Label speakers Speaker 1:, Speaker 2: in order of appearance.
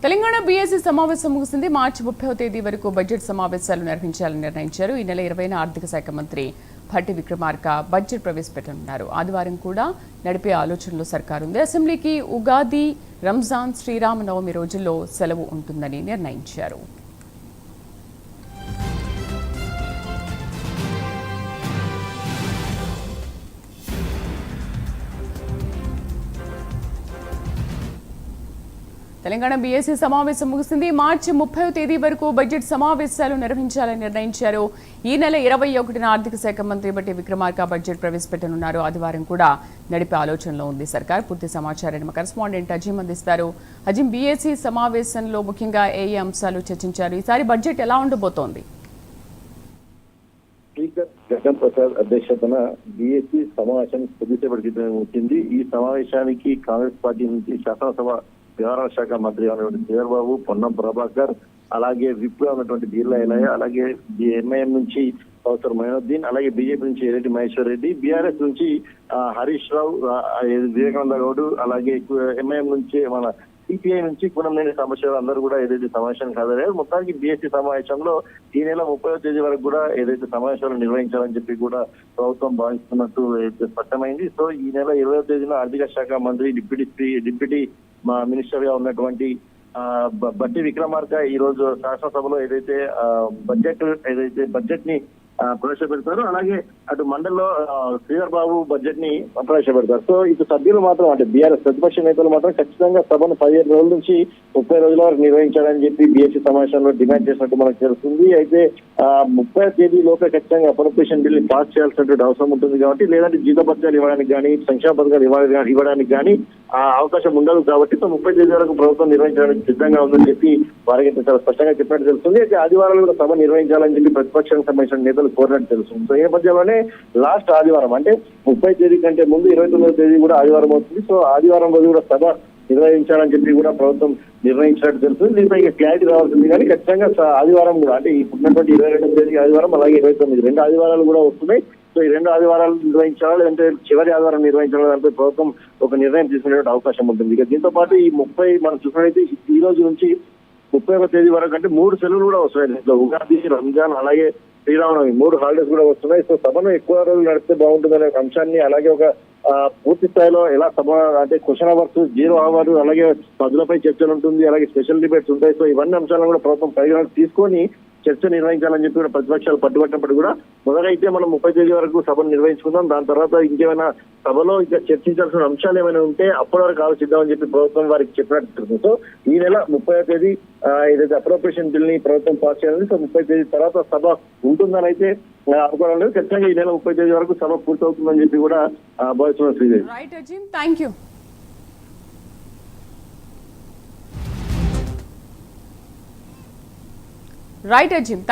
Speaker 1: Telangana BSc సమావేశం ముగిసింది. మార్చి 30వ తేదీ వరకు బడ్జెట్ సమావేశాలు నిర్వహించాలని నిర్ణయించారు. ఈ నెల 20న ఆర్థిక శాఖ మంత్రి భట్టి విక్రమార్క బడ్జెట్ ప్రవేశపెట్టనున్నారు. ఆదివారం కూడా నడిపే ఆలోచనలో సర్కారు ఉంది. అసెంబ్లీకి ఉగాది, రంజాన్, శ్రీరామనవమి రోజుల్లో సెలవు ఉంటుందని నిర్ణయించారు. తెలంగాణ బీఎస్సీ సమావేశం ముగిసింది. మార్చి 30వ తేదీ వరకు బడ్జెట్ సమావేశాలు నిర్వహించాలని నిర్ణయించారు. ఈ నెల 21న ఆర్థిక శాఖ మంత్రి భట్టి విక్రమార్క బడ్జెట్ ప్రవేశపెట్టనున్నారు. ఆదివారం కూడా నడిపే ఆలోచనలో ఉంది సర్కార్. పూర్తి సమాచారాన్ని మా కరెస్పాండెంట్ అజీం అందిస్తారు. అజీం, బీఎస్సీ సమావేశంలో ముఖ్యంగా ఏ అంశాలు చర్చించారు? ఈసారి బడ్జెట్ ఎలా ఉండబోతోంది?
Speaker 2: స్పీకర్ జగన్ ప్రసాద్ అధ్యక్షతన బీఎస్సీ సమావేశం కొద్దిసేపటి క్రితం వచ్చింది. ఈ సమావేశానికి కాంగ్రెస్ పార్టీ నుంచి శాసనసభ వ్యవహారాల శాఖ మంత్రి ఉన్నటువంటి శ్రీధర్ బాబు, పొన్నం ప్రభాకర్, అలాగే విప్ ఉన్నటువంటి బిర్లా ఎలయ్య, అలాగే ఎంఐఎం నుంచి ప్రొఫెసర్ మొయినుద్దీన్, అలాగే బీజేపీ నుంచి ఎర్రెడ్డి మహేశ్వర్ రెడ్డి, బీఆర్ఎస్ నుంచి హరీష్ రావు, వివేకానంద గౌడ్, అలాగే ఎంఐఎం నుంచి మన సిపిఐ నుంచి కుణంనేని సమస్యలు అందరూ కూడా ఏదైతే సమావేశానికి హాజరయ్యారు. మొత్తానికి బీఎస్సీ సమావేశంలో ఈ నెల 30వ తేదీ వరకు కూడా ఏదైతే సమావేశాలు నిర్వహించాలని చెప్పి కూడా ప్రభుత్వం భావిస్తున్నట్టు స్పష్టమైంది. సో ఈ నెల 20వ తేదీన ఆర్థిక శాఖ మంత్రి డిప్యూటీ మినిస్టర్ గా ఉన్నటువంటి భట్టి విక్రమార్క ఈ రోజు శాసనసభలో ఏదైతే బడ్జెట్ ని ప్రవేశపెడతారు. అలాగే అటు మండలిలో శ్రీధర్ బాబు బడ్జెట్ ని ప్రవేశపెడతారు. సో ఇటు సభ్యులు మాత్రం అంటే బీఆర్ఎస్ ప్రతిపక్ష నేతలు మాత్రం ఖచ్చితంగా సభను 15 రోజుల నుంచి 30 రోజుల వరకు నిర్వహించాలని చెప్పి బీఎస్సీ సమావేశంలో డిమాండ్ చేసినట్టు మనకు తెలుస్తుంది. అయితే 30వ తేదీ లోపే ఖచ్చితంగా అప్రోప్రియేషన్ బిల్ ని పాస్ చేయాల్సినటువంటి అవసరం ఉంటుంది కాబట్టి, లేదంటే జీతభత్యాలు ఇవ్వడానికి కానీ, సంక్షేమ పథకాలు ఇవ్వడానికి కానీ అవకాశం ఉండదు కాబట్టి 30 తేదీ వరకు ప్రభుత్వం నిర్వహించడానికి సిద్ధంగా ఉందని చెప్పి వారికి చాలా స్పష్టంగా చెప్పినట్టు తెలుస్తుంది. అయితే ఆదివారాలు కూడా సభ నిర్వహించాలని చెప్పి ప్రతిపక్షానికి సంబంధించిన నేతలు కోరినట్టు తెలుస్తుంది. సో ఈ నేపథ్యంలోనే లాస్ట్ ఆదివారం అంటే 30 తేదీ కంటే ముందు 29వ తేదీ కూడా ఆదివారం అవుతుంది. సో ఆదివారం రోజు కూడా సభ నిర్వహించాలని చెప్పి కూడా ప్రభుత్వం నిర్ణయించినట్టు తెలుస్తుంది. దీనిపై ఇక క్లారిటీ రావాల్సింది. కానీ ఖచ్చితంగా ఆదివారం కూడా అంటే ఇప్పుడున్నటువంటి 22వ తేదీ ఆదివారం, అలాగే 29 రెండు ఆదివారాలు కూడా వస్తున్నాయి. సో ఈ రెండు ఆదివారాలు నిర్వహించాలా, లేదంటే చివరి ఆదివారం నిర్వహించాలా దానిపై ప్రభుత్వం ఒక నిర్ణయం తీసుకునే అవకాశం ఉంటుంది. ఇక దీంతో పాటు ఈ 30 మనం చూసినట్లయితే ఈ రోజు నుంచి 30వ తేదీ వరకు అంటే 3 సెలవులు కూడా వస్తున్నాయి. దీంట్లో ఉగాది, రంజాన్, అలాగే శ్రీరామనవమి 3 హాలిడేస్ కూడా వస్తున్నాయి. సో సభను ఎక్కువ రోజులు నడిపితే బాగుంటుందనే అంశాన్ని, అలాగే ఒక పూర్తి స్థాయిలో ఎలా సభ అంటే క్వశ్చన్ అవర్స్, 0 అవర్, అలాగే పదులపై చర్చలు ఉంటుంది, అలాగే స్పెషల్ డిబేట్స్ ఉంటాయి. సో ఇవన్నీ అంశాలను కూడా ప్రభుత్వం పరిగణలోకి తీసుకొని చర్చ నిర్వహించాలని చెప్పి కూడా ప్రతిపక్షాలు పట్టుబట్టినప్పుడు కూడా మొదలైతే మనం 30 తేదీ వరకు సభను నిర్వహించుకుందాం, దాని తర్వాత ఇంకేమైనా సభలో ఇంకా చర్చించాల్సిన అంశాలు ఏమైనా ఉంటే అప్పటి వరకు ఆలోచిద్దామని చెప్పి ప్రభుత్వం వారికి చెప్పినట్టు. సో ఈ నెల 30వ తేదీ ఏదైతే అప్రోప్రియేషన్ బిల్ ని ప్రభుత్వం పాస్ చేయాలని, సో 30 తేదీ తర్వాత సభ ఉంటుందని అయితే అనుకోవడం లేదు. ఖచ్చితంగా ఈ నెల 30 తేదీ వరకు సభ పూర్తవుతుందని చెప్పి కూడా భావిస్తున్నారు. Sridevi.
Speaker 1: Right Azeem, thank you. Right Azeem.